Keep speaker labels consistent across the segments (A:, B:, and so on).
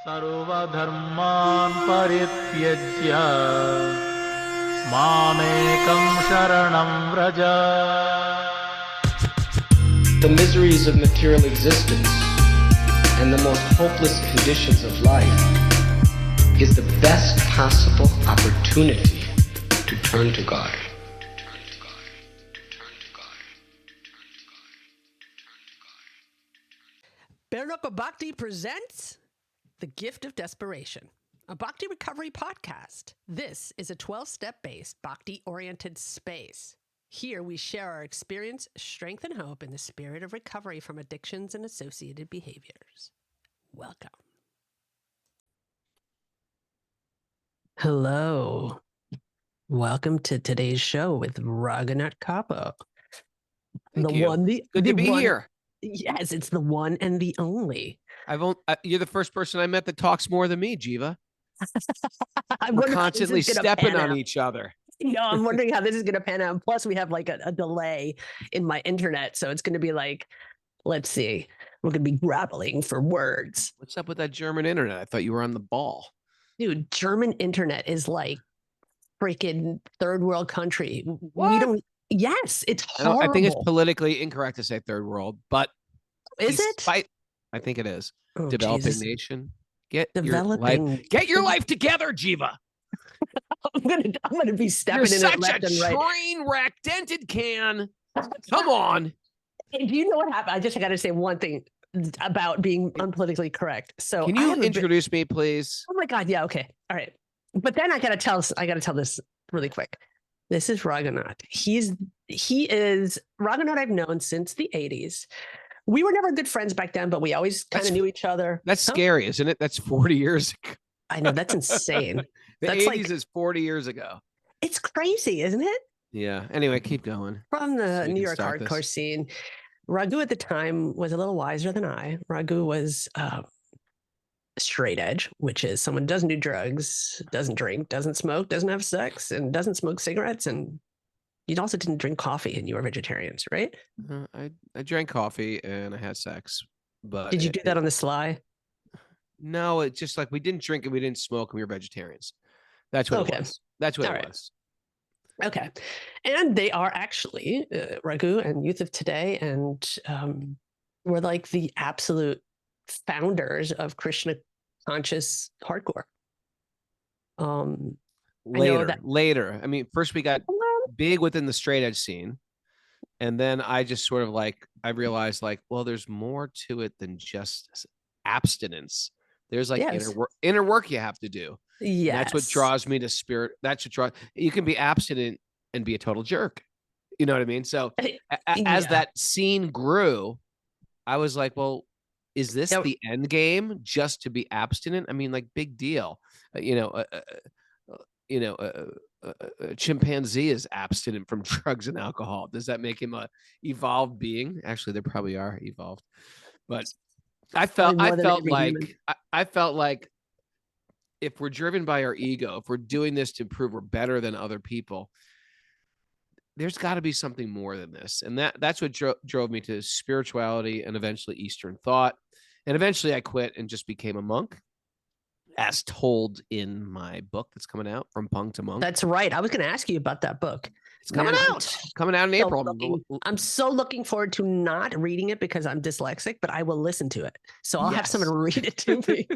A: सर्वधर्मान् परित्यज्य मामेकं शरणं Vraj.
B: The miseries of material existence and the most hopeless conditions of life is the best possible opportunity to turn to God.
C: Barerupa Bhakti presents The Gift of Desperation, a Bhakti recovery podcast. This is a 12-step based Bhakti-oriented space. Here we share our experience, strength, and hope in the spirit of recovery from addictions and associated behaviors. Welcome. Hello. Welcome to today's show with Raghunath Cappo.
D: Thank you. Good to be here.
C: Yes, it's the one and the only.
D: You're the first person I met that talks more than me, Jiva.
C: I'm
D: We're
C: wondering how this
D: constantly
C: is gonna
D: stepping
C: pan
D: on
C: out.
D: each other.
C: I'm wondering how this is going to pan out. And plus, we have like a delay in my internet. So it's going to be like, let's see, we're going to be grappling for words.
D: What's up with that German internet? I thought you were on the ball.
C: Dude, German internet is like freaking third world country.
D: What?
C: We don't, yes, it's horrible.
D: I think it's politically incorrect to say third world, but
C: Is it?
D: I think it is.
C: Oh,
D: Developing
C: Jesus.
D: nation.
C: Developing.
D: Get your life together, Jiva.
C: I'm gonna be stepping
D: You're
C: in
D: such
C: it left
D: a
C: and right.
D: train wreck, dented can. Come on.
C: Hey, do you know what happened? I got to say one thing about being unpolitically correct. So
D: Can
C: I
D: you
C: have
D: introduce me, please?
C: Oh my God. Yeah. Okay. All right. But then I got to tell this really quick. This is Raghunath. He is Raghunath I've known since the 80s. We were never good friends back then, but we always kind of knew each other.
D: That's scary, isn't it? That's 40 years ago.
C: I know. That's insane.
D: The
C: That's
D: 80s is 40 years ago.
C: It's crazy, isn't it?
D: Yeah. Anyway, keep going.
C: From the
D: So we
C: New
D: can
C: York
D: start
C: hardcore
D: this.
C: scene. Raghu at the time was a little wiser than I. Raghu was straight edge, which is someone who doesn't do drugs, doesn't drink, doesn't smoke, doesn't have sex, and doesn't smoke cigarettes. And you also didn't drink coffee and you were vegetarians, right?
D: I drank coffee and I had sex. But
C: Did you do that on the sly?
D: No, it's just like we didn't drink and we didn't smoke and we were vegetarians. That's what
C: Okay.
D: it was. That's what
C: All
D: it
C: right.
D: was.
C: Okay. And they are actually Raghu and Youth of Today, and were like the absolute founders of Krishna conscious hardcore.
D: Later. I mean, first we got big within the straight edge scene. And then I just sort of like, I realized like, well, there's more to it than just abstinence. There's like inner work you have to do.
C: Yes.
D: That's what draws me to spirit. That's what draws. You can be abstinent and be a total jerk. You know what I mean? So as that scene grew, I was like, well, is this the end game just to be abstinent? I mean, like, big deal. A chimpanzee is abstinent from drugs and alcohol. Does that make him a evolved being? Actually, they probably are evolved. But I felt like if we're driven by our ego, if we're doing this to prove we're better than other people, there's got to be something more than this. And that's what drove me to spirituality and eventually Eastern thought. And eventually I quit and just became a monk, as told in my book that's coming out, From Punk to Monk.
C: That's right. I was going to ask you about that book.
D: It's coming out in April.
C: I'm so looking forward to not reading it because I'm dyslexic, but I will listen to it. So I'll have someone read it to me.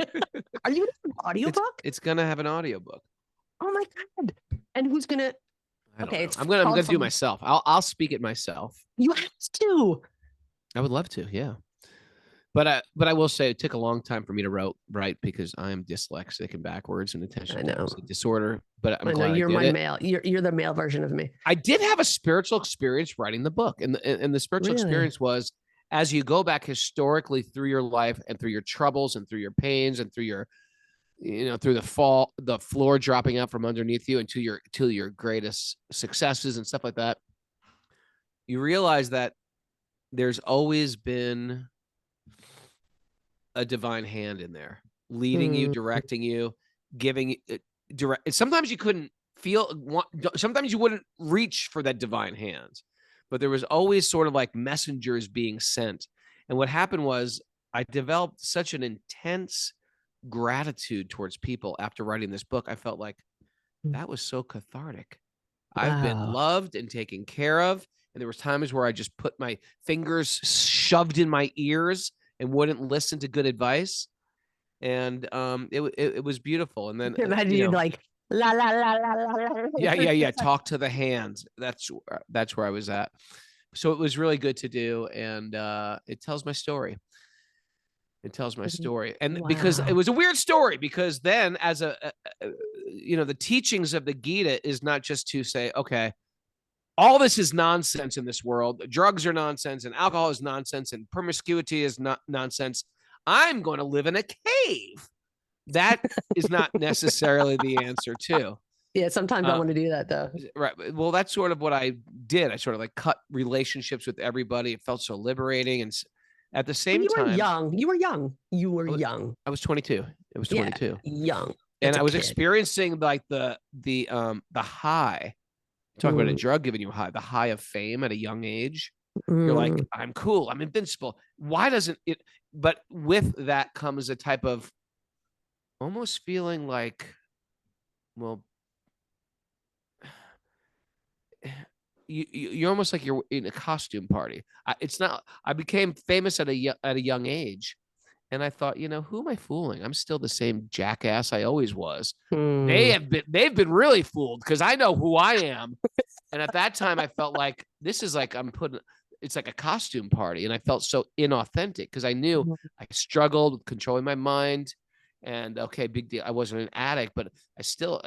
C: Are you going to have an audiobook?
D: It's going to have an audiobook.
C: Oh my God. And who's going to?
D: Okay. I'm going to do it myself. I'll speak it myself.
C: You have to.
D: I would love to. Yeah. But I will say it took a long time for me to write because I am dyslexic and backwards and attention deficit disorder. But I'm glad
C: you're
D: I did
C: male. You're the male version of me.
D: I did have a spiritual experience writing the book, and the spiritual experience was as you go back historically through your life and through your troubles and through your pains and through your, through the floor dropping out from underneath you and to your greatest successes and stuff like that. You realize that there's always been a divine hand in there, leading you, directing you, giving direct. Sometimes you couldn't sometimes you wouldn't reach for that divine hand, but there was always sort of like messengers being sent. And what happened was I developed such an intense gratitude towards people after writing this book. I felt like that was so cathartic. I've been
C: Wow.
D: loved and taken care of. And there was times where I just put my fingers shoved in my ears and wouldn't listen to good advice. And it was beautiful. And then,
C: Imagine you like, la, la, la, la, la, la.
D: yeah. Talk to the hands. That's where I was at. So it was really good to do. And it tells my story. It tells my story. And because it was a weird story, because then as the teachings of the Gita is not just to say, okay, all this is nonsense in this world. Drugs are nonsense and alcohol is nonsense and promiscuity is not nonsense. I'm going to live in a cave. That is not necessarily the answer too.
C: Yeah, sometimes I want to do that though.
D: Right. Well, that's sort of what I did. I sort of like cut relationships with everybody. It felt so liberating. And at the same time,
C: you were young.
D: I was 22. It was 22.
C: Yeah, young.
D: And I was experiencing like the high. Talk about a drug giving you a high, the high of fame at a young age. You're like, I'm cool. I'm invincible. Why doesn't it? But with that comes a type of almost feeling like, well, you're almost like you're in a costume party. It's not. I became famous at a young age, and I thought, who am I fooling? I'm still the same jackass I always was. They've been really fooled because I know who I am. And at that time, I felt like this is like it's like a costume party, and I felt so inauthentic because I knew I struggled with controlling my mind. And okay, big deal. I wasn't an addict, but I still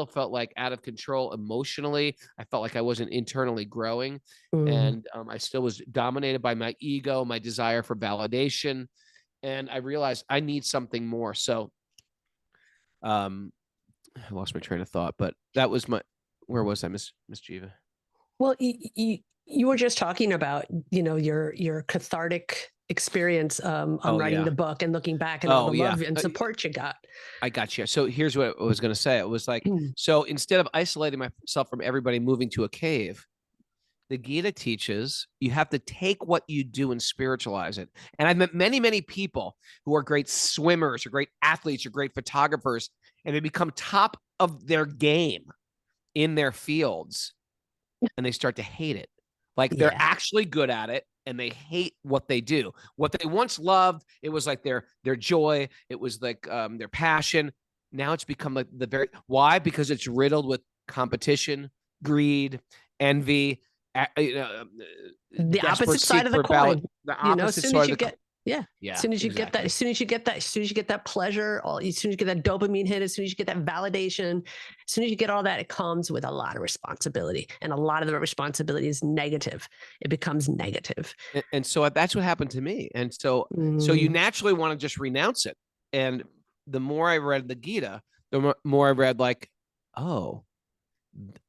D: felt like out of control emotionally. I felt like I wasn't internally growing, and I still was dominated by my ego, my desire for validation. And I realized I need something more. So, I lost my train of thought, but that was where was I, Miss Jiva?
C: Well, you were just talking about, your cathartic experience on writing the book and looking back and all the love and support you got.
D: I got you. So here's what I was going to say. It was like, so instead of isolating myself from everybody, moving to a cave, the Gita teaches you have to take what you do and spiritualize it. And I've met many, many people who are great swimmers or great athletes or great photographers, and they become top of their game in their fields, and they start to hate it. Like they're actually good at it, and they hate what they do. What they once loved, it was like their joy. It was like their passion. Now it's become like why? Because it's riddled with competition, greed, envy.
C: The opposite side of the coin.
D: The opposite side of the coin.
C: Yeah. As soon as you get that, as soon as you get that pleasure, as soon as you get that dopamine hit, as soon as you get that validation, as soon as you get all that, it comes with a lot of responsibility. And a lot of the responsibility is negative. It becomes negative.
D: And so that's what happened to me. And so you naturally want to just renounce it. And the more I read the Gita, the more I read like, oh,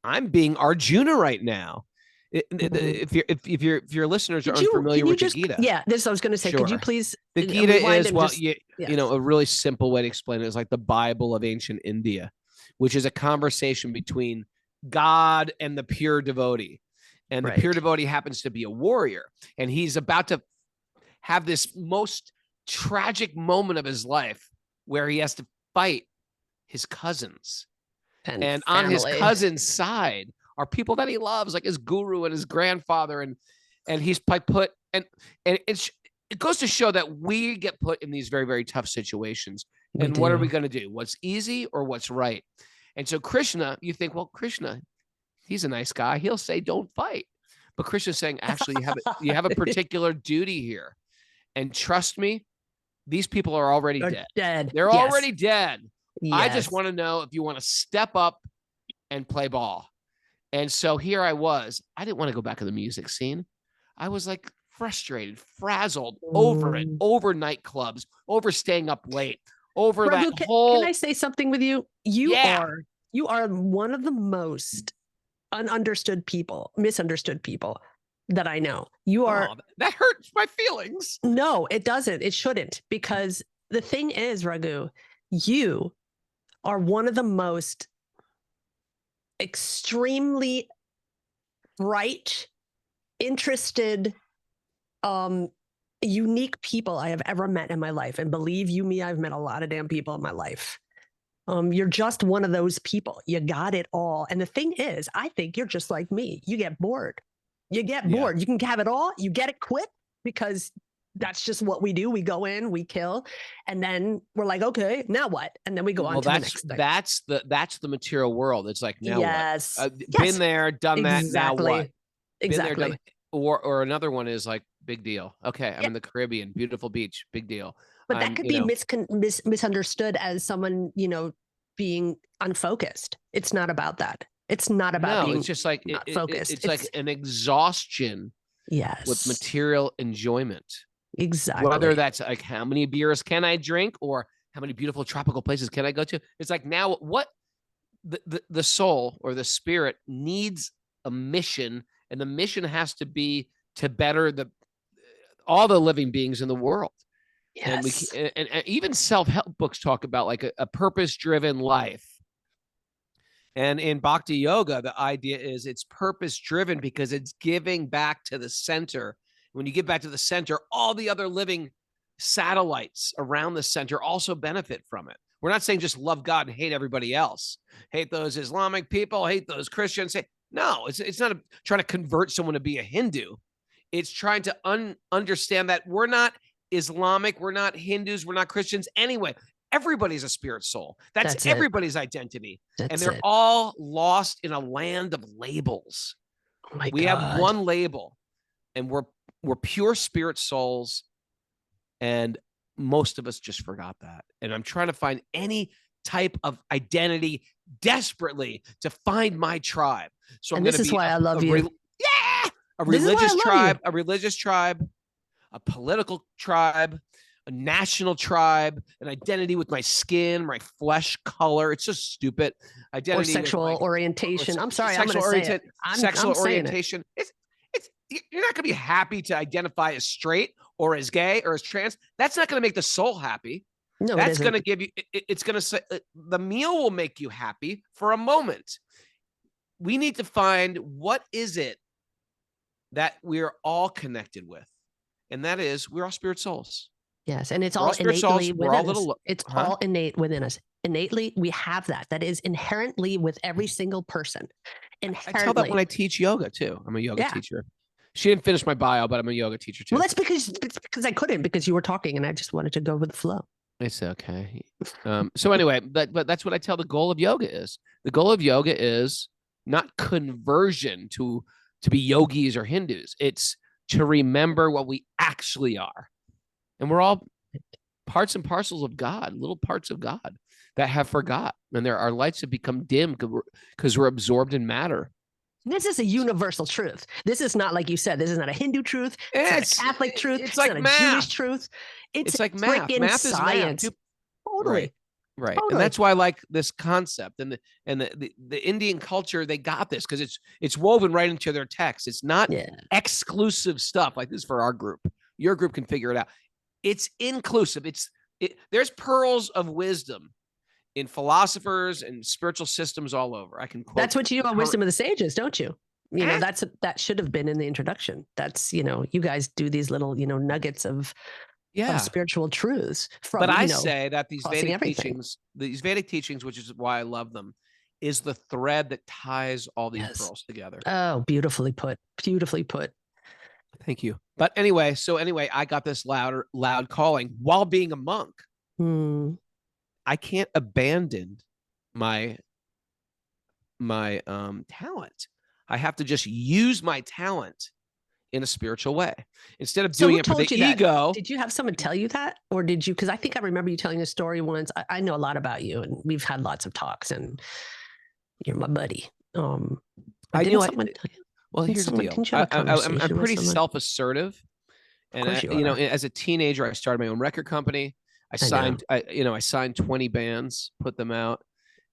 D: I'm being Arjuna right now. If your listeners are unfamiliar with the Gita,
C: this I was going to say. Sure. Could you please?
D: The Gita is a really simple way to explain it is like the Bible of ancient India, which is a conversation between God and the pure devotee, and the pure devotee happens to be a warrior, and he's about to have this most tragic moment of his life where he has to fight his cousins, and on his cousin's side are people that he loves, like his guru and his grandfather, and he's put and it goes to show that we get put in these very, very tough situations. And what are we going to do? What's easy or what's right? And so Krishna, you think, well, Krishna, he's a nice guy. He'll say, don't fight. But Krishna's saying, actually, you have a particular duty here, and trust me, these people are already dead. They're already dead. Yes. I just want to know if you want to step up and play ball. And so here I was. I didn't want to go back to the music scene. I was like frustrated, frazzled over it, over nightclubs, over staying up late, over
C: Raghu,
D: that whole.
C: Can I say something with you? You are one of the most misunderstood people that I know. You are.
D: That hurts my feelings.
C: No, it doesn't. It shouldn't, because the thing is, Raghu, you are one of the most extremely bright, interested, unique people I have ever met in my life. And believe you me, I've met a lot of damn people in my life. You're just one of those people. You got it all. And the thing is, I think you're just like me. You get bored. You get bored. You can have it all. You get it quick because that's just what we do. We go in, we kill, and then we're like, okay, now what? And then we go on to the next thing.
D: That's the material world. It's like, now what?
C: Yes.
D: Been there, done that. Now what?
C: Exactly.
D: Been there, done. Or another one is like, big deal. Okay, I'm in the Caribbean, beautiful beach, big deal.
C: But that could be misunderstood as someone, being unfocused. It's not about that. It's not about being
D: it's just like
C: focused.
D: It's like an exhaustion.
C: Yes.
D: With material enjoyment.
C: Exactly.
D: Whether that's like, how many beers can I drink, or how many beautiful tropical places can I go to? It's like, now what the soul or the spirit needs a mission, and the mission has to be to better all the living beings in the world.
C: Yes.
D: And even self-help books talk about like a purpose-driven life. And in Bhakti Yoga, the idea is it's purpose-driven because it's giving back to the center. When you give back to the center, all the other living satellites around the center also benefit from it. We're not saying just love God and hate everybody else. Hate those Islamic people, hate those Christians. No, it's not trying to convert someone to be a Hindu. It's trying to understand that we're not Islamic, we're not Hindus, we're not Christians. Anyway, everybody's a spirit soul. That's everybody's identity. And they're all lost in a land of labels.
C: Oh my
D: we
C: God.
D: have one label, and we're pure spirit souls. And most of us just forgot that. And I'm trying to find any type of identity desperately to find my tribe. So I'm going to be
C: why I love you.
D: A religious tribe, a political tribe, a national tribe, an identity with my skin, my flesh color. It's just stupid. Identity
C: or sexual orientation. I'm sorry,
D: sexual
C: I'm
D: orientation. You're not going to be happy to identify as straight or as gay or as trans. That's not going to make the soul happy.
C: No,
D: that's going to give you. It's going to say the meal will make you happy for a moment. We need to find what is it that we're all connected with, and that is we're all spirit souls.
C: Yes, and it's all innately within us. It's all innate within us. Innately, we have that. That is inherently with every single person. Inherently.
D: I tell that when I teach yoga too. I'm a yoga teacher. She didn't finish my bio, but I'm a yoga teacher too.
C: Well, that's because I couldn't, because you were talking and I just wanted to go with the flow.
D: It's okay. So anyway, but that's what I tell the goal of yoga is. The goal of yoga is not conversion to be yogis or Hindus. It's to remember what we actually are. And we're all parts and parcels of God, little parts of God that have forgot. And our lights have become dim because we're absorbed in matter.
C: This is a universal truth. This is not, like you said, this is not a Hindu truth. It's not a Catholic truth. It's like not
D: math.
C: A Jewish truth. It's like math. Math is science. Math. Totally.
D: Right. Totally. And that's why I like this concept. And the Indian culture, they got this because it's woven right into their text. It's not exclusive stuff like this for our group. Your group can figure it out. It's inclusive. There's pearls of wisdom in philosophers and spiritual systems all over. I can quote.
C: That's what you know, wisdom of the sages, don't you? You know, that should have been in the introduction. That's, you guys do these little, nuggets of spiritual truths.
D: But I say that these Vedic teachings, which is why I love them, is the thread that ties all these pearls together.
C: Oh, beautifully put. Beautifully put.
D: Thank you. But anyway, I got this loud calling while being a monk. I can't abandon my talent. I have to just use my talent in a spiritual way instead of doing it for the ego.
C: Did you have someone tell you that, or did you? Because I think I remember you telling a story once. I know a lot about you, and we've had lots of talks, and you're my buddy.
D: I knew. Well, here's the deal. I'm pretty self-assertive, and as a teenager, I started my own record company. I signed 20 bands, put them out.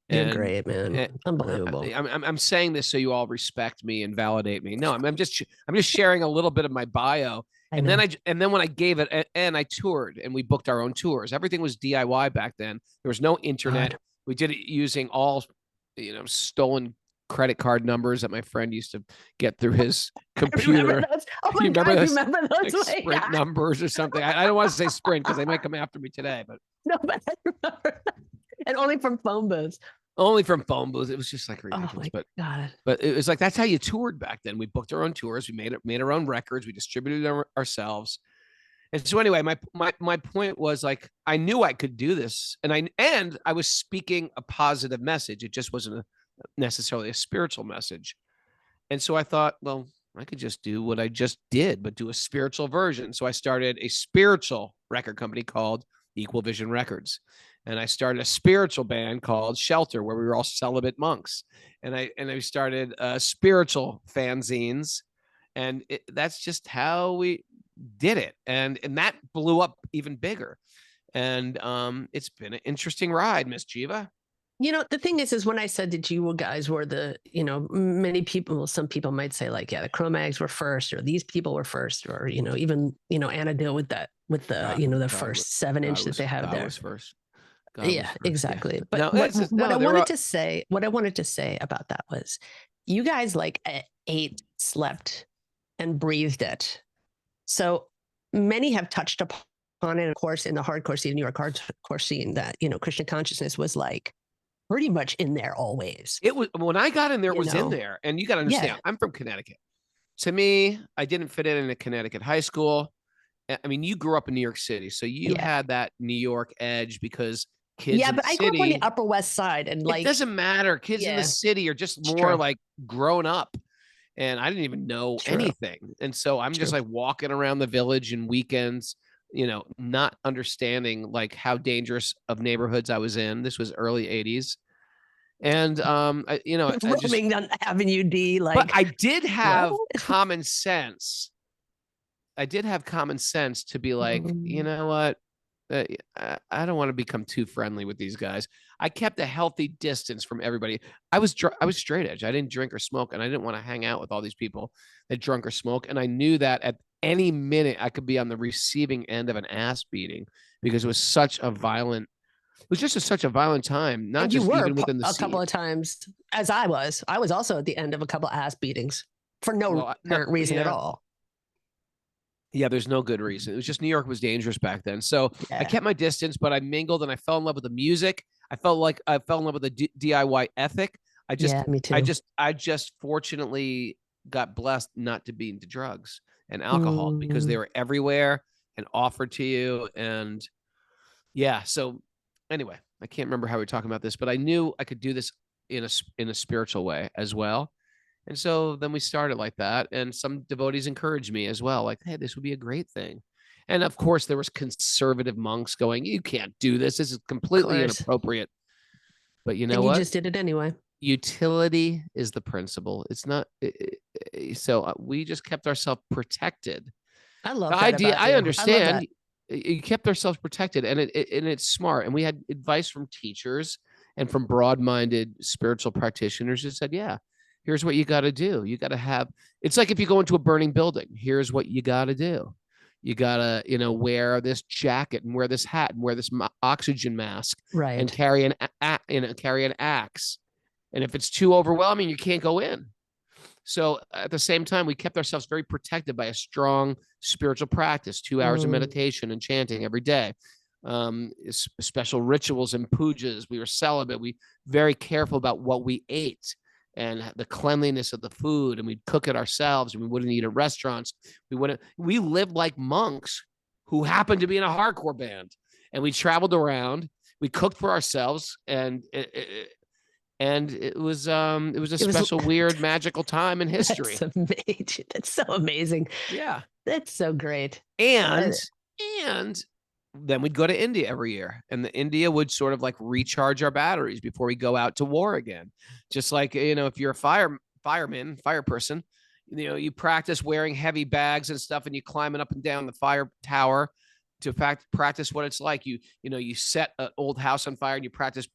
C: You're great, man. Unbelievable.
D: I'm saying this so you all respect me and validate me. No, I'm just sharing a little bit of my bio. And then when I gave it, and I toured, and we booked our own tours. Everything was DIY back then. There was no internet. We did it using all, stolen credit card numbers that my friend used to get through his
C: I
D: computer.
C: remember those. Oh my
D: You
C: God,
D: remember
C: you
D: those?
C: remember those?
D: Like Sprint numbers or something. I don't want to say Sprint because they might come after me today, but
C: No, but I remember. And only from phone booths.
D: only from phone booths. It was just like
C: Oh
D: ridiculous.
C: my God.
D: But it was like that's how you toured back then. We booked our own tours. We made our own records. We distributed them ourselves. And so anyway, my point was like I knew I could do this, and I was speaking a positive message. It just wasn't necessarily a spiritual message. And so I thought, well, I could just do what I just did, but do a spiritual version. So I started a spiritual record company called Equal Vision Records. And I started a spiritual band called Shelter, where we were all celibate monks. And I started spiritual fanzines. And that's just how we did it. And that blew up even bigger. And it's been an interesting ride, Miss Jiva.
C: You know, the thing is when I said that you guys were the, you know, many people, some people might say like, yeah, the Cro-Mags were first, or these people were first, or, you know, even, you know, Anna Dill with the, you know, the first 7-inch that they have there.
D: Was first.
C: Yeah, exactly.
D: Yeah.
C: But
D: No,
C: what I wanted to say about that was you guys like ate, slept, and breathed it. So many have touched upon it, of course, in the hardcore scene, New York hardcore scene, that, you know, Krishna consciousness was like pretty much in there always.
D: It was when I got in there, it was in
C: know?
D: there. And you got to understand,
C: Yeah.
D: I'm from Connecticut. To me, I didn't fit in a Connecticut high school. I mean, you grew up in New York City, so you had that New York edge because kids.
C: Yeah,
D: in
C: but
D: the
C: I
D: city,
C: grew up on the Upper West Side, and like
D: it doesn't matter. Kids in the city are just more like grown up, and I didn't even know anything. And so I'm just like walking around the village in weekends, you know, not understanding like how dangerous of neighborhoods I was in. This was early 80s. And you know,
C: roaming on Avenue D, like.
D: But I did have common sense. I did have common sense to be like, you know what? I don't want to become too friendly with these guys. I kept a healthy distance from everybody. I was straight edge. I didn't drink or smoke, and I didn't want to hang out with all these people that drunk or smoke. And I knew that at any minute I could be on the receiving end of an ass beating because it was such a violent. It was just such a violent time. Not just even within the
C: couple of times, as I was also at the end of a couple of ass beatings for no apparent reason at all.
D: Yeah, there's no good reason. It was just New York was dangerous back then. So I kept my distance, but I mingled and I fell in love with the music. I felt like I fell in love with the DIY ethic.
C: Me too.
D: I just fortunately got blessed not to be into drugs and alcohol because they were everywhere and offered to you. And yeah, so anyway, I can't remember how we were talking about this, but I knew I could do this in a spiritual way as well. And so then we started like that. And some devotees encouraged me as well. Like, hey, this would be a great thing. And of course, there was conservative monks going, you can't do this. This is completely inappropriate. But you know what?
C: You just did it anyway.
D: Utility is the principle. It's not. So we just kept ourselves protected.
C: I love
D: the
C: that
D: idea.
C: about
D: I
C: you.
D: understand. You kept ourselves protected, and it's smart. And we had advice from teachers and from broad-minded spiritual practitioners who said, yeah, here's what you got to do. You got to have, it's like if you go into a burning building, here's what you got to do. You got to, you know, wear this jacket and wear this hat and wear this oxygen mask,
C: right?
D: And carry an axe. And if it's too overwhelming, you can't go in. So at the same time, we kept ourselves very protected by a strong spiritual practice, 2 hours of meditation and chanting every day. Special rituals and pujas. We were celibate. We very careful about what we ate and the cleanliness of the food, and we'd cook it ourselves, and we wouldn't eat at restaurants. We lived like monks who happened to be in a hardcore band, and we traveled around. We cooked for ourselves, and it was a special, weird, magical time in history.
C: That's amazing. That's so amazing.
D: Yeah,
C: that's so great.
D: And then we'd go to India every year, and the India would sort of like recharge our batteries before we go out to war again. Just like, you know, if you're a fire person, you know, you practice wearing heavy bags and stuff, and you climbing up and down the fire tower to practice what it's like. You set an old house on fire and you practice.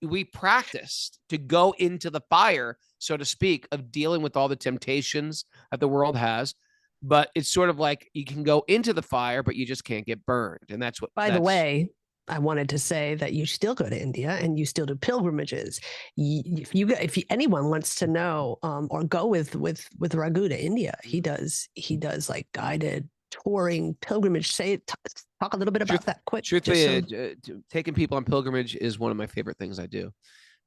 D: We practiced to go into the fire, so to speak, of dealing with all the temptations that the world has. But it's sort of like you can go into the fire, but you just can't get burned. And that's what.
C: By the way, I wanted to say that you still go to India and you still do pilgrimages. If anyone wants to know, or go with Raghu to India, he does like guided touring pilgrimage. Talk a little bit about that quick.
D: Truthfully, taking people on pilgrimage is one of my favorite things I do,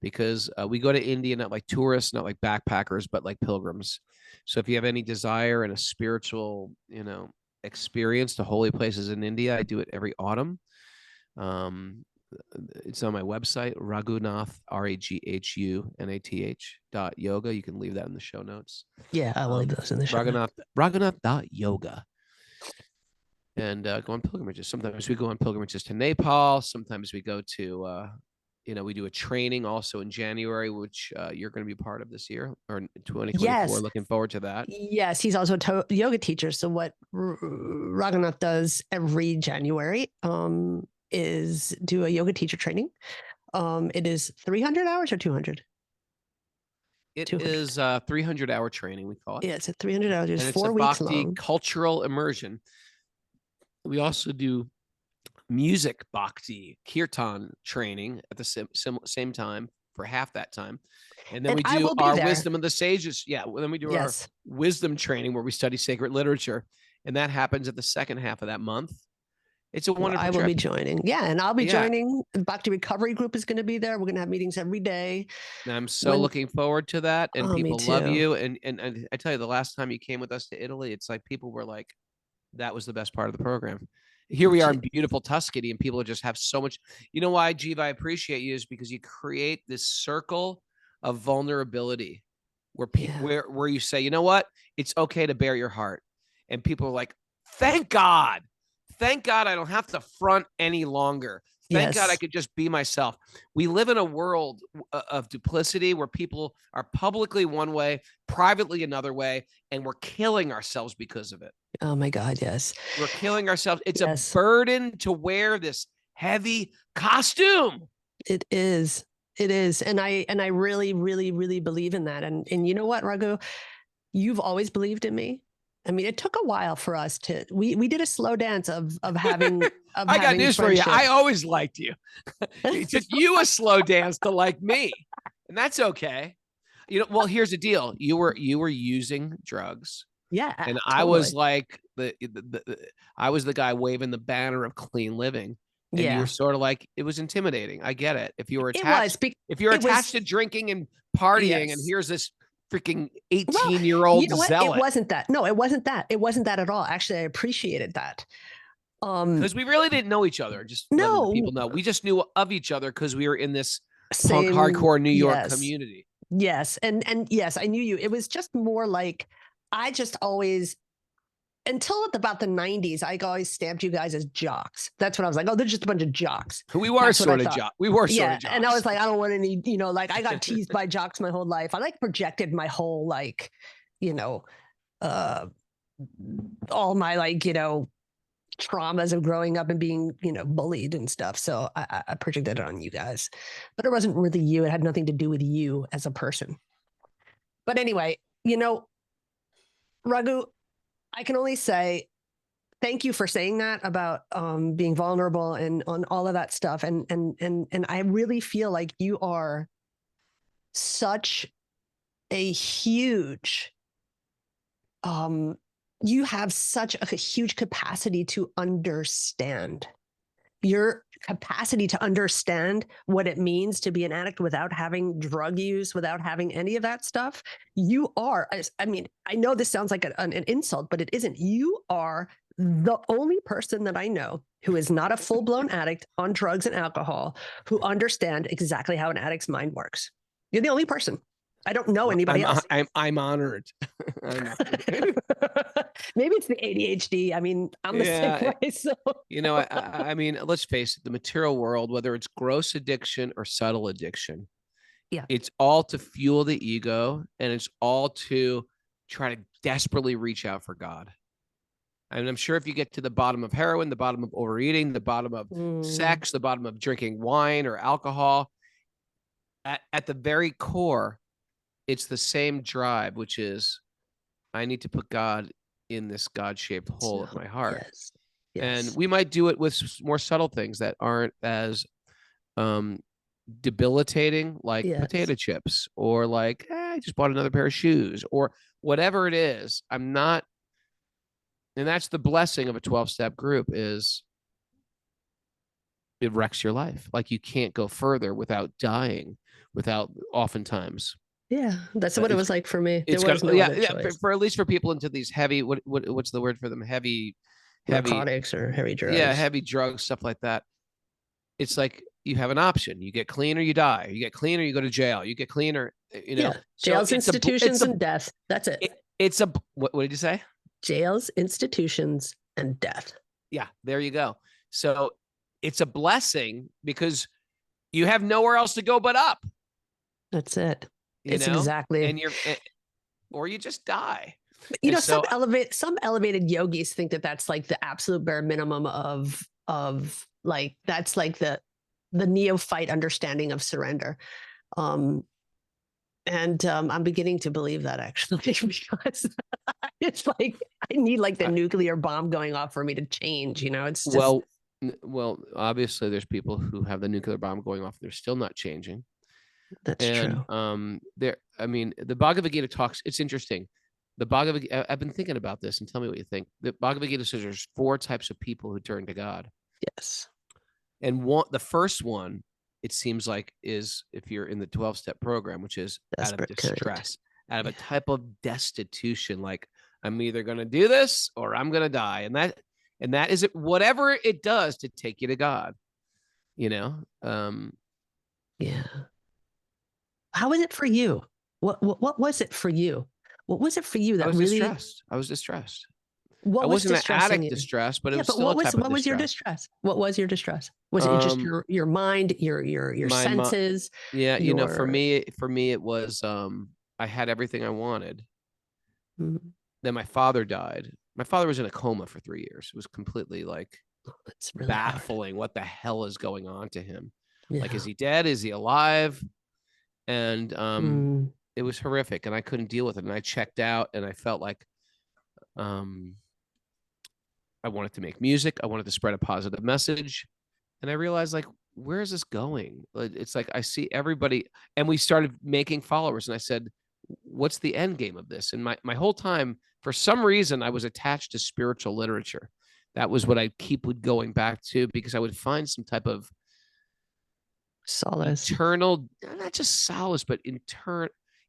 D: because we go to India not like tourists, not like backpackers, but like pilgrims. So if you have any desire and a spiritual, experience to holy places in India, I do it every autumn. It's on my website, Raghunath, RAGHUNATH.yoga. You can leave that in the show notes.
C: Yeah, I will leave those in the show notes.
D: Raghunath.yoga. And go on pilgrimages. Sometimes we go on pilgrimages to Nepal. Sometimes we go to, we do a training also in January, which you're going to be part of this year, or 2024.
C: Yes.
D: Looking forward to that.
C: Yes, he's also a yoga teacher. So what Raghunath does every January is do a yoga teacher training. It is 300 hours or 200?
D: It 200. Is 300-hour training, we call it.
C: Yeah, it's a 300 hours. It's 4
D: weeks
C: Bhakti
D: long. Cultural immersion. We also do music Bhakti kirtan training at the same time for half that time. And then we do our wisdom of the sages. Yeah. Then we do our wisdom training where we study sacred literature. And that happens at the second half of that month. It's a wonderful
C: trip. I will be joining. Yeah. And I'll be joining. The Bhakti Recovery Group is going to be there. We're going to have meetings every day.
D: And I'm so looking forward to that. And people love you. And I tell you, the last time you came with us to Italy, it's like people were like, that was the best part of the program. Here we are in beautiful Tuscany, and people just have so much. You know why, Jiva, I appreciate you, is because you create this circle of vulnerability where you say, you know what, it's okay to bare your heart, and people are like, thank God I don't have to front any longer. Thank God I could just be myself. We live in a world of duplicity where people are publicly one way, privately another way, and we're killing ourselves because of it.
C: Oh my God, yes.
D: We're killing ourselves. It's a burden to wear this heavy costume.
C: It is. And I really, really, really believe in that. And you know what, Raghu? You've always believed in me. I mean, it took a while for us to, we did a slow dance of having,
D: I got news friendship. For you. I always liked you. It took you a slow dance to like me, and that's okay. Well, here's the deal. You were using drugs.
C: Yeah.
D: And totally. I was like, I was the guy waving the banner of clean living. And you were sort of like, it was intimidating. I get it. If you were attached, to drinking and partying, and here's this freaking 18-year-old zealot.
C: It wasn't that. No, it wasn't that. It wasn't that at all. Actually, I appreciated that.
D: Because we really didn't know each other. Just letting people know. We just knew of each other because we were in this punk hardcore New York community.
C: Yes. And yes, I knew you. It was just more like, I just always, until about the 90s, I always stamped you guys as jocks. That's when I was like, oh, they're just a bunch of jocks.
D: We were sort of jocks. We were sort of jocks.
C: And I was like, I don't want any, I got teased by jocks my whole life. I projected my whole, all my traumas of growing up and being, bullied and stuff. So I projected it on you guys, but it wasn't really you. It had nothing to do with you as a person. But anyway, Raghu, I can only say thank you for saying that about being vulnerable and on all of that stuff. And I really feel like you are such a huge, you have such a huge capacity to understand. Your capacity to understand what it means to be an addict without having drug use, without having any of that stuff. You are, I mean, I know this sounds like an insult, but it isn't. You are the only person that I know who is not a full-blown addict on drugs and alcohol who understand exactly how an addict's mind works. You're the only person. I don't know anybody else.
D: I'm honored.
C: Maybe it's the ADHD. I mean, I'm the same way. So
D: I mean, let's face it, the material world, whether it's gross addiction or subtle addiction, it's all to fuel the ego, and it's all to try to desperately reach out for God. And I'm sure if you get to the bottom of heroin, the bottom of overeating, the bottom of sex, the bottom of drinking wine or alcohol, at the very core, it's the same drive, which is, I need to put God in this God-shaped hole of my heart. Yes.
C: Yes.
D: And we might do it with more subtle things that aren't as debilitating, like
C: Yes.
D: potato chips, or like, I just bought another pair of shoes, or whatever it is. I'm not, and that's the blessing of a 12-step group, is it wrecks your life. Like, you can't go further without dying, without oftentimes.
C: Yeah, that's what it was like for me. There
D: It's
C: was
D: got,
C: no other
D: yeah,
C: choice.
D: for at least for people into these heavy, what's the word for them? Heavy,
C: Narcotics or heavy drugs.
D: yeah, heavy drugs, stuff like that. It's like, you have an option. You get clean or you die. You get clean or you go to jail. You get clean or, you know.
C: Yeah. Jails,
D: So
C: institutions, and death. That's it.
D: It's a, what did you say?
C: Jails, institutions, and death.
D: Yeah, there you go. So it's a blessing because you have nowhere else to go but up.
C: That's it.
D: You
C: It's
D: know?
C: exactly.
D: And or you just die.
C: You
D: And
C: know,
D: so,
C: some elevated yogis think that that's like the absolute bare minimum of like, that's like the neophyte understanding of surrender. And I'm beginning to believe that, actually, because it's like, I need like the nuclear bomb going off for me to change, you know. It's just,
D: well, obviously there's people who have the nuclear bomb going off. They're still not changing.
C: that's true.
D: I mean, the Bhagavad Gita talks, it's interesting. The Bhagavad Gita, I've been thinking about this, and tell me what you think. The Bhagavad Gita says there's 4 types of people who turn to God.
C: Yes.
D: And the first one, it seems like, is if you're in the 12-step program, which is
C: Desperate
D: out of distress,
C: kind.
D: out of a type of destitution, like, I'm either going to do this or I'm going to die. And that is it, whatever it does to take you to God, you know?
C: Yeah. How is it for you? What was it for you? What was it for you that
D: I was
C: really
D: distressed. I was distressed.
C: What
D: I
C: was
D: wasn't an
C: distressing
D: addict
C: you?
D: distress, but it
C: Yeah,
D: was
C: but
D: still a type of
C: what was your distress? What was your distress? Was it just your mind, your
D: my
C: senses?
D: Yeah, you know, for
C: your-
D: me, it was I had everything I wanted.
C: Mhm.
D: Then my father died. My father was in a coma for 3 years. It was completely like
C: That's really hard.
D: baffling. What the hell is going on to him? Like,
C: Yeah.
D: is he dead? Is he alive? And
C: Mm.
D: it was horrific, and I couldn't deal with it. And I checked out, and I felt like I wanted to make music. I wanted to spread a positive message. And I realized, like, where is this going? It's like, I see everybody, and we started making followers. And I said, what's the end game of this? And my whole time, for some reason, I was attached to spiritual literature. That was what I keep going back to, because I would find some type of
C: Solace.
D: eternal, not just solace, but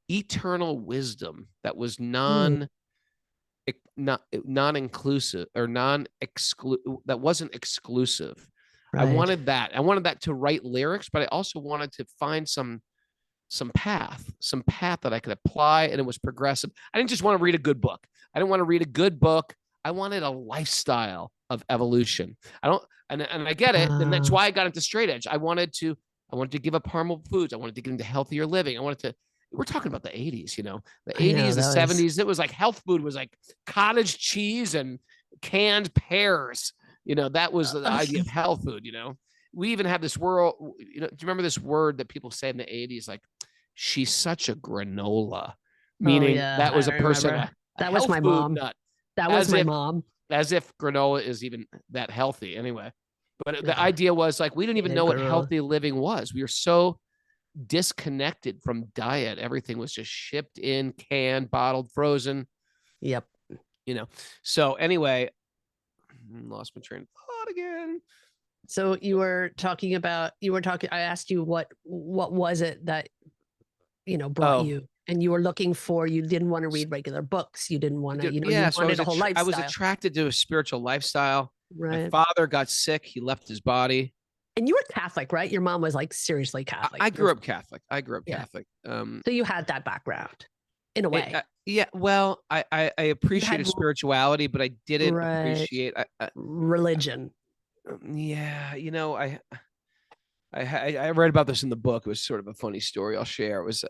D: eternal wisdom that was non-inclusive or that wasn't exclusive.
C: Right.
D: I wanted that to write lyrics, but I also wanted to find some path that I could apply, and it was progressive. I didn't just want to read a good book. I didn't want to read a good book. I wanted a lifestyle of evolution. And I get it. And that's why I got into straight edge. I wanted to give up harmful foods. I wanted to get into healthier living. We're talking about the 80s, you know, the 80s, the 70s. It was like health food was like cottage cheese and canned pears. You know, that was the idea of health food, you know. We even had this word, you know, do you remember this word that people say in the 80s? Like, she's such a granola, meaning that was a person.
C: That was my mom.
D: Nut,
C: that was my mom.
D: As if granola is even that healthy anyway. But the idea was, like, we didn't even know what healthy living was. We were so disconnected from diet. Everything was just shipped in, canned, bottled, frozen.
C: Yep.
D: You know. So anyway, lost my train of thought again.
C: So you were talking. I asked you what was it that, you know, brought you, and you were looking for. You didn't want to read regular books. You didn't want to. You know, you wanted a whole lifestyle.
D: I was attracted to a spiritual lifestyle.
C: Right.
D: My father got sick. He left his body.
C: And you were Catholic, right? Your mom was like seriously Catholic.
D: I grew up Catholic. Catholic.
C: So you had that background in a way.
D: Yeah. Well, I appreciated spirituality, but I didn't appreciate
C: religion.
D: Yeah. You know, I read about this in the book. It was sort of a funny story I'll share. It was,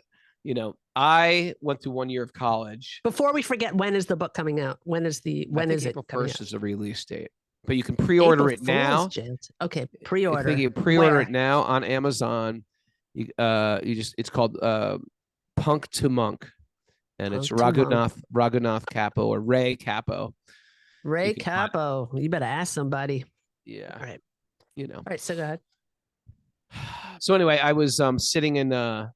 D: you know, I went through 1 year of college.
C: Before we forget, when is the book coming out? When is it coming
D: April 1st
C: out?
D: is the release date. But you can pre-order it now.
C: Okay, pre-order.
D: You can pre-order it now on Amazon. It's called Punk to Monk, and it's Raghunath Cappo, or Ray Cappo,
C: Ray
D: can find-
C: Cappo. You better ask somebody.
D: Yeah.
C: All right.
D: You know.
C: All right. So go ahead.
D: So anyway, I was sitting in I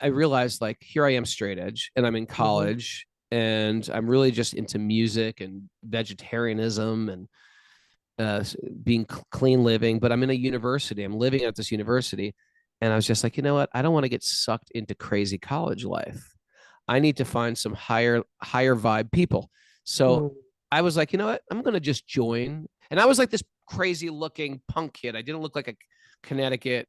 D: realized like here I am straight edge and I'm in college and I'm really just into music and vegetarianism and being clean living, but I'm in a university. I'm living at this university. And I was just like, you know what? I don't want to get sucked into crazy college life. I need to find some higher vibe people. So I was like, you know what? I'm going to just join. And I was like this crazy looking punk kid. I didn't look like a Connecticut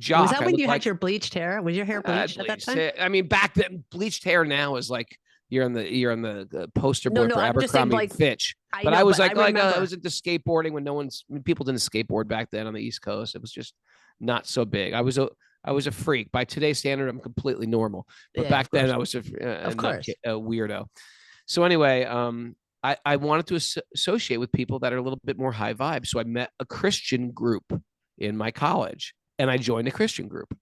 D: jock.
C: Was that when you
D: like,
C: had your bleached hair? Was your hair bleached at that time?
D: I mean, back then, bleached hair now is like you're on the poster board for Abercrombie and Fitch. But I was I was into skateboarding when people didn't skateboard back then on the East Coast. It was just not so big. I was a freak. By today's standard, I'm completely normal. But back then, I was a weirdo. So anyway, I wanted to associate with people that are a little bit more high vibe. So I met a Christian group in my college, and I joined a Christian group.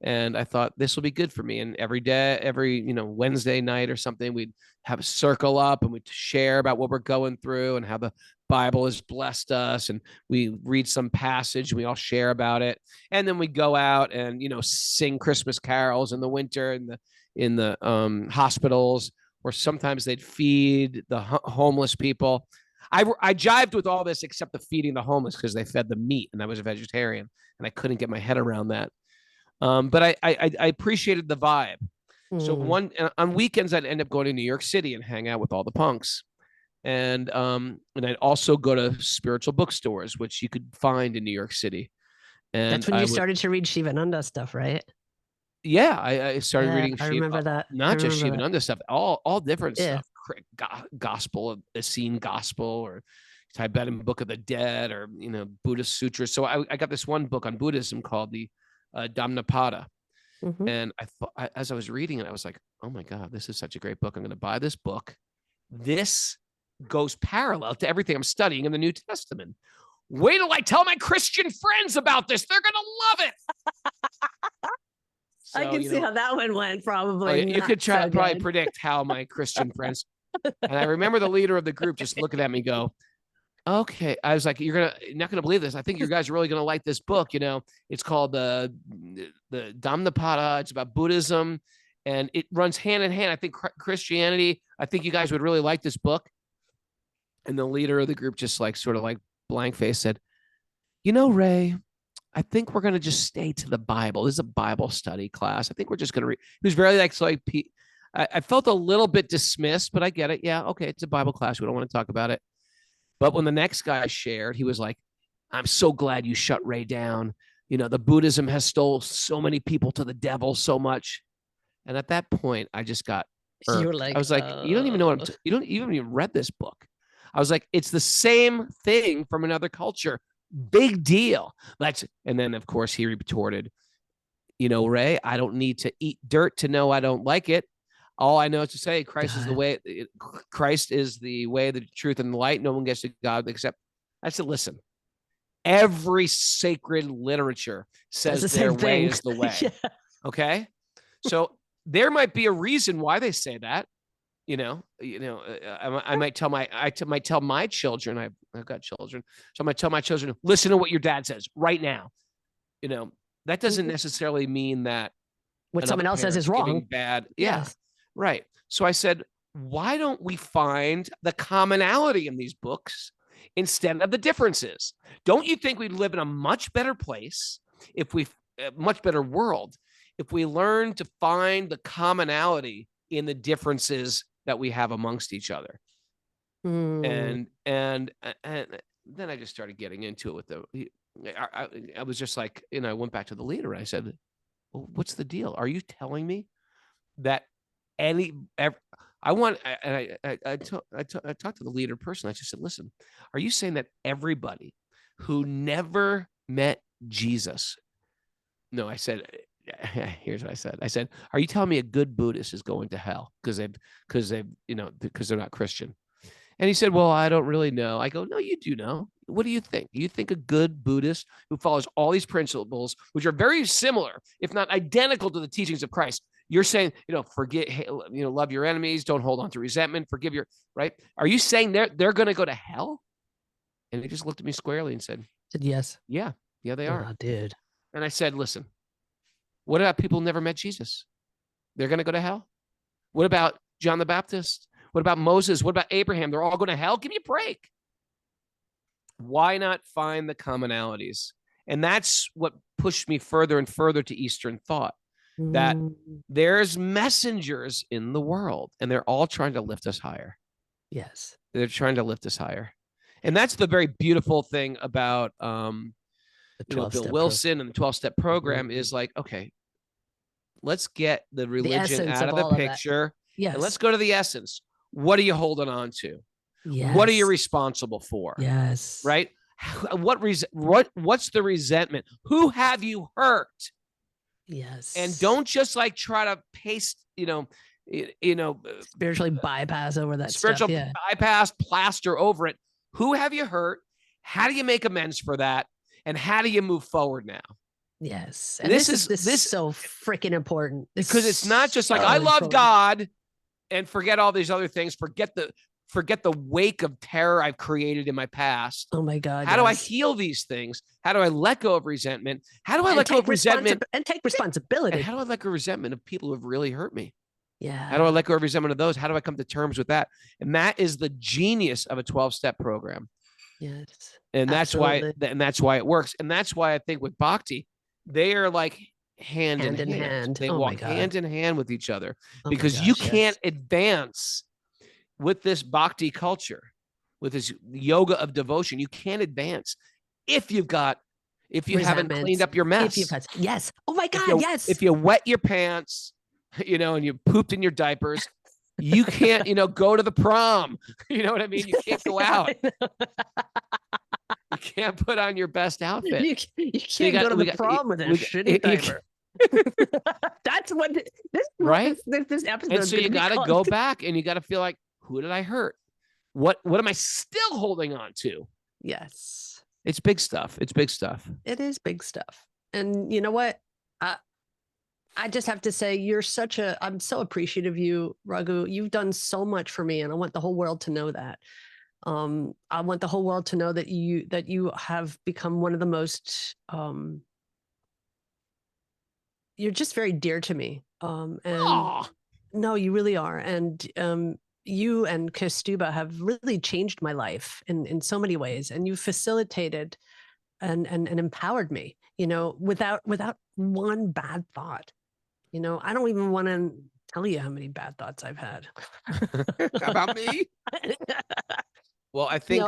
D: And I thought this will be good for me. And every Wednesday night or something, we'd have a circle up and we'd share about what we're going through and how the Bible has blessed us. And we read some passage and we all share about it. And then we go out and, sing Christmas carols in the winter in the hospitals, or sometimes they'd feed the homeless people. I jived with all this except the feeding the homeless because they fed them meat and I was a vegetarian and I couldn't get my head around that. But I appreciated the vibe. So on weekends, I'd end up going to New York City and hang out with all the punks. And I'd also go to spiritual bookstores, which you could find in New York City. And
C: that's when you started to read Shivananda stuff, right?
D: Yeah, I started reading
C: I remember that.
D: Not just Shivananda stuff, all different stuff. Gospel, the Essene Gospel, or Tibetan Book of the Dead, or Buddhist sutras. So I got this one book on Buddhism called the Dhammapada. And I thought, as I was reading it, I was like, oh my God, this is such a great book. I'm going to buy this book. This goes parallel to everything I'm studying in the New Testament. Wait till I tell my Christian friends about this. They're going to love it. So,
C: I can see how that one went, probably.
D: You could probably predict how my Christian friends. And I remember the leader of the group just looking at me go, okay. I was like, you're not gonna believe this. I think you guys are really gonna like this book. It's called the Dhammapada. It's about Buddhism, and it runs hand in hand. I think Christianity. I think you guys would really like this book. And the leader of the group just sort of blank face said, Ray, I think we're gonna just stay to the Bible. This is a Bible study class. I think we're just gonna read. He was very I felt a little bit dismissed, but I get it. Yeah, okay, it's a Bible class. We don't want to talk about it. But when the next guy shared, he was like, I'm so glad you shut Ray down. The Buddhism has stole so many people to the devil so much. And at that point, I just got irked.
C: You were like,
D: I was like, you don't even know you don't even read this book. I was like, it's the same thing from another culture. Big deal. And then, of course, he retorted, Ray, I don't need to eat dirt to know I don't like it. All I know is to say Christ is the way. Christ is the way, the truth, and the light. No one gets to God except. I said, listen. Every sacred literature says their way is the way. Yeah. Okay, so there might be a reason why they say that. I might tell my children. I've got children, so I might tell my children, listen to what your dad says right now. That doesn't necessarily mean that
C: what someone else says is wrong.
D: Bad. Yeah. Yes. Right. So I said, why don't we find the commonality in these books instead of the differences? Don't you think we'd live in a much better place much better world, if we learn to find the commonality in the differences that we have amongst each other? And then I just started getting into it with I was just like, I went back to the leader and I said, well, what's the deal? Are you telling me that I talked to the leader personally. I just said, listen, are you saying that everybody who never met Jesus? No, I said, here's what I said. I said, are you telling me a good Buddhist is going to hell because they're not Christian? And he said, well, I don't really know. I go, no, you do know. What do you think? Do you think a good Buddhist who follows all these principles, which are very similar, if not identical to the teachings of Christ, You're saying, forget, love your enemies, don't hold on to resentment, forgive your, right? Are you saying they're going to go to hell? And he just looked at me squarely and said,
C: yes.
D: yeah, they are.
C: Oh, dude.
D: And I said, listen, what about people who never met Jesus? They're going to go to hell? What about John the Baptist? What about Moses? What about Abraham? They're all going to hell? Give me a break. Why not find the commonalities? And that's what pushed me further and further to Eastern thought, that there's messengers in the world and they're all trying to lift us higher.
C: Yes.
D: They're trying to lift us higher. And that's the very beautiful thing about Bill Wilson and the 12-step program is like, okay, let's get the religion out of the picture.
C: Yes.
D: And let's go to the essence. What are you holding on to?
C: Yes.
D: What are you responsible for?
C: Yes.
D: Right? What's the resentment? Who have you hurt?
C: Yes.
D: And don't just like try to paste,
C: spiritually bypass over that
D: spiritual
C: stuff. Yeah.
D: bypass, plaster over it. Who have you hurt? How do you make amends for that? And how do you move forward now?
C: Yes. And this is so freaking important.
D: Because it's not just like, I love God and forget all these other things. Forget the wake of terror I've created in my past.
C: Oh my God.
D: How do I heal these things? How do I let go of resentment? How do I let go of resentment?
C: And take responsibility.
D: And how do I let go of resentment of people who have really hurt me?
C: Yeah.
D: How do I let go of resentment of those? How do I come to terms with that? And that is the genius of a 12-step program.
C: Yes.
D: And that's why it works. And that's why I think with Bhakti, they are like hand in hand. They walk hand in hand with each other because you can't advance with this Bhakti culture, with this yoga of devotion. You can't advance if you haven't cleaned up your mess.
C: Yes. Oh my God. Yes.
D: If you wet your pants, and you pooped in your diapers, you can't, go to the prom. You know what I mean? You can't go out. You can't put on your best outfit.
C: You can't go to the prom with a shitty diaper. That's what this episode.
D: And so you got to go back and you got to feel like, who did I hurt? What am I still holding on to?
C: Yes.
D: It's big stuff. It's big stuff.
C: It is big stuff. And you know what? I just have to say, I'm so appreciative of you, Raghu. You've done so much for me, and I want the whole world to know that. I want the whole world to know that you have become one of the most, you're just very dear to me. No, you really are. And you and Kastuba have really changed my life in so many ways. And you facilitated and empowered me, without one bad thought. I don't even want to tell you how many bad thoughts I've had.
D: About me? Well, I think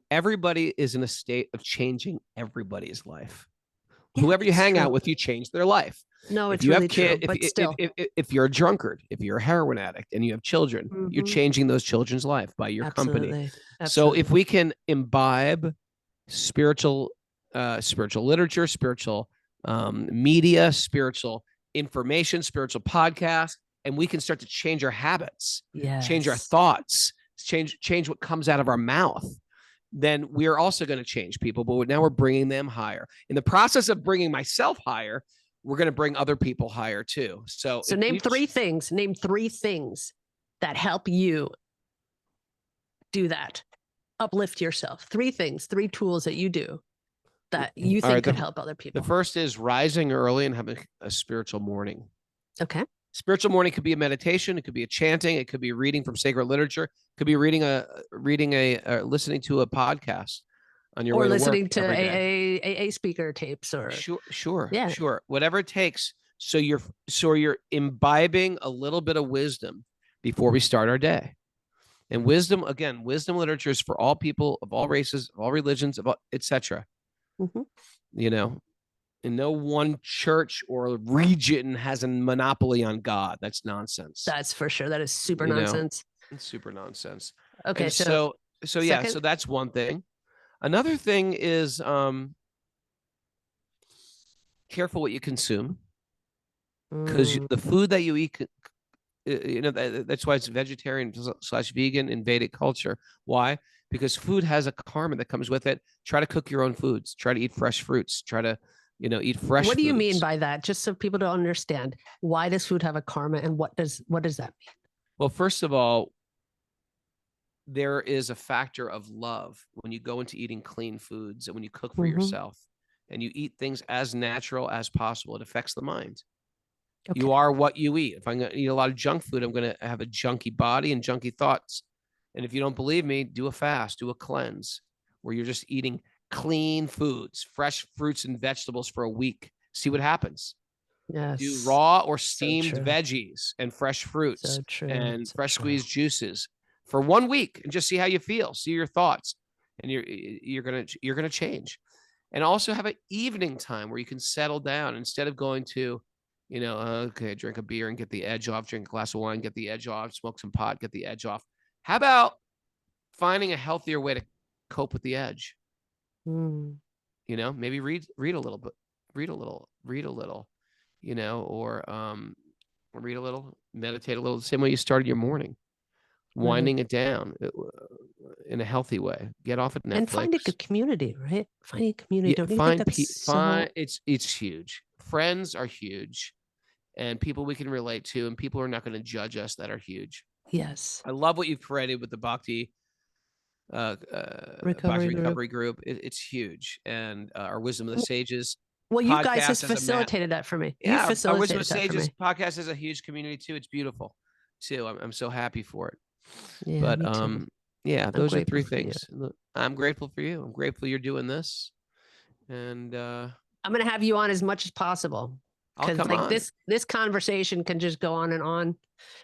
D: everybody is in a state of changing everybody's life. Yeah, whoever you hang out with, you change their life.
C: No, it's really true, but still.
D: If you're a drunkard, if you're a heroin addict and you have children, you're changing those children's life by your company. Absolutely. So if we can imbibe spiritual literature, spiritual media, spiritual information, spiritual podcasts, and we can start to change our habits, change our thoughts, change what comes out of our mouth, then we are also going to change people. But now we're bringing them higher. In the process of bringing myself higher, we're going to bring other people higher too. So name three things
C: that help you do that. Uplift yourself. 3 things, 3 tools that you do that you think could help other people.
D: The first is rising early and having a spiritual morning.
C: Okay.
D: Spiritual morning could be a meditation. It could be a chanting. It could be reading from sacred literature. It could be listening to a podcast on your way to work. Or listening to
C: AA speaker tapes or.
D: Sure. Whatever it takes. So you're imbibing a little bit of wisdom before we start our day. And wisdom literature is for all people of all races, of all religions, etc. And no one church or region has a monopoly on God. That's nonsense.
C: That's for sure. That is super nonsense.
D: It's super nonsense.
C: Okay.
D: And so that's one thing. Another thing is careful what you consume, because the food that you eat, that's why it's vegetarian / vegan in Vedic culture. Why? Because food has a karma that comes with it. Try to cook your own foods. Try to eat fresh fruits. Try to, eat fresh
C: What do you mean
D: foods.
C: by that? Just so people don't understand, why does food have a karma, and what does that mean?
D: Well, first of all, there is a factor of love when you go into eating clean foods and when you cook for yourself and you eat things as natural as possible. It affects the mind. Okay. You are what you eat. If I'm going to eat a lot of junk food, I'm going to have a junky body and junky thoughts. And if you don't believe me, do a fast, do a cleanse where you're just eating clean foods, fresh fruits and vegetables for a week. See what happens.
C: Yes.
D: Do raw or steamed veggies and fresh fruits and fresh squeezed juices for 1 week and just see how you feel. See your thoughts, and you're gonna change. And also have an evening time where you can settle down instead of going to, okay, drink a beer and get the edge off, drink a glass of wine, get the edge off, smoke some pot, get the edge off. How about finding a healthier way to cope with the edge? Maybe read a little bit, read a little, or read a little, meditate a little, the same way you started your morning, winding it down in a healthy way. Get off at Netflix.
C: And find a good community, right? Finding a community. Don't you think that's
D: it's huge. Friends are huge, and people we can relate to, and people are not going to judge us that are huge.
C: Yes.
D: I love what you've created with the Bhakti recovery group. It's huge. And our Wisdom of the Sages.
C: Well, you guys has facilitated that for me.
D: Yeah, our Wisdom of the Sages podcast is a huge community too. It's beautiful too. I'm so happy for it.
C: Yeah,
D: but those are three things. I'm grateful for you. I'm grateful you're doing this. And
C: I'm going to have you on as much as possible. Because this conversation can just go on and on.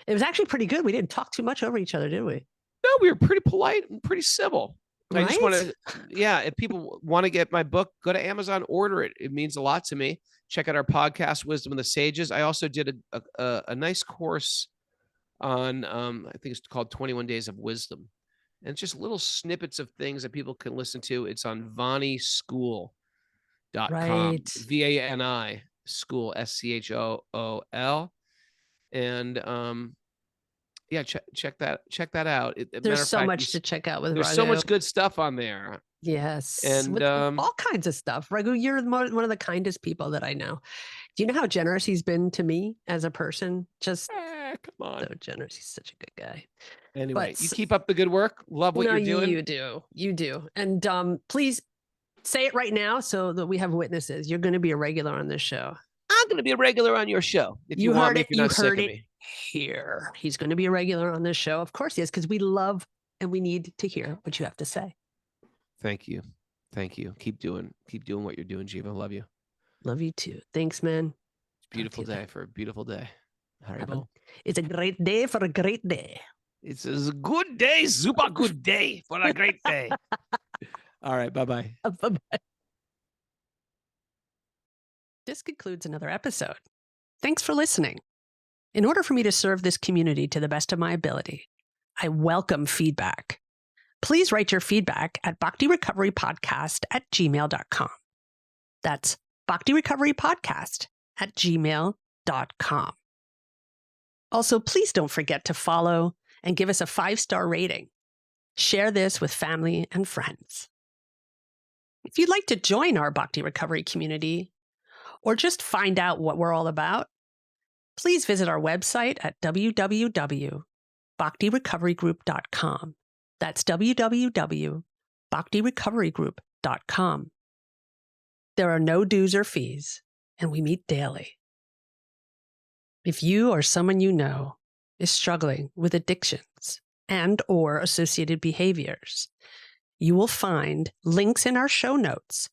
C: It was actually pretty good. We didn't talk too much over each other, did we?
D: No, we were pretty polite and pretty civil. Right? I just want to, if people want to get my book, go to Amazon, order it. It means a lot to me. Check out our podcast, Wisdom of the Sages. I also did a nice course on, I think it's called 21 Days of Wisdom. And it's just little snippets of things that people can listen to. It's on vanischool.com, VANI school, SCHOOL. And, check that out.
C: There's so much to check out with Raghu.
D: There's so much good stuff on there.
C: Yes.
D: And
C: with all kinds of stuff. Raghu, you're one of the kindest people that I know. Do you know how generous he's been to me as a person? Just
D: come on.
C: So generous. He's such a good guy.
D: Anyway, you keep up the good work. Love what you're doing.
C: You do. And please say it right now so that we have witnesses. You're going to be a regular on this show.
D: I'm going to be a regular on your show. If you want me, if you're not sick of me.
C: Here. He's going to be a regular on this show. Of course he is, because we love and we need to hear what you have to say. Thank you. Keep doing what you're doing, Jiva. Love you. Love you too. Thanks, man. It's a beautiful day for a beautiful day. It's a great day for a great day. It's a good day, super good day for a great day. All right. Bye-bye. Bye-bye. This concludes another episode. Thanks for listening. In order for me to serve this community to the best of my ability, I welcome feedback. Please write your feedback at bhaktirecoverypodcast@gmail.com. That's bhaktirecoverypodcast@gmail.com. Also, please don't forget to follow and give us a 5-star rating. Share this with family and friends. If you'd like to join our Bhakti Recovery community or just find out what we're all about, please visit our website at www.bhaktirecoverygroup.com. That's www.bhaktirecoverygroup.com. There are no dues or fees, and we meet daily. If you or someone you know is struggling with addictions and/or associated behaviors, you will find links in our show notes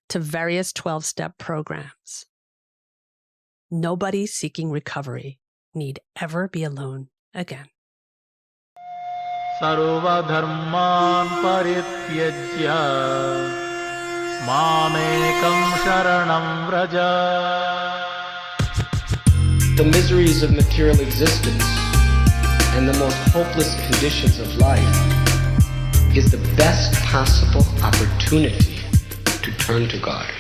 C: to various 12-step programs. Nobody seeking recovery need ever be alone again.
A: सर्वधर्मान् परित्यज्य मामेकं शरणं Vraj.
B: The miseries of material existence and the most hopeless conditions of life is the best possible opportunity to turn to God.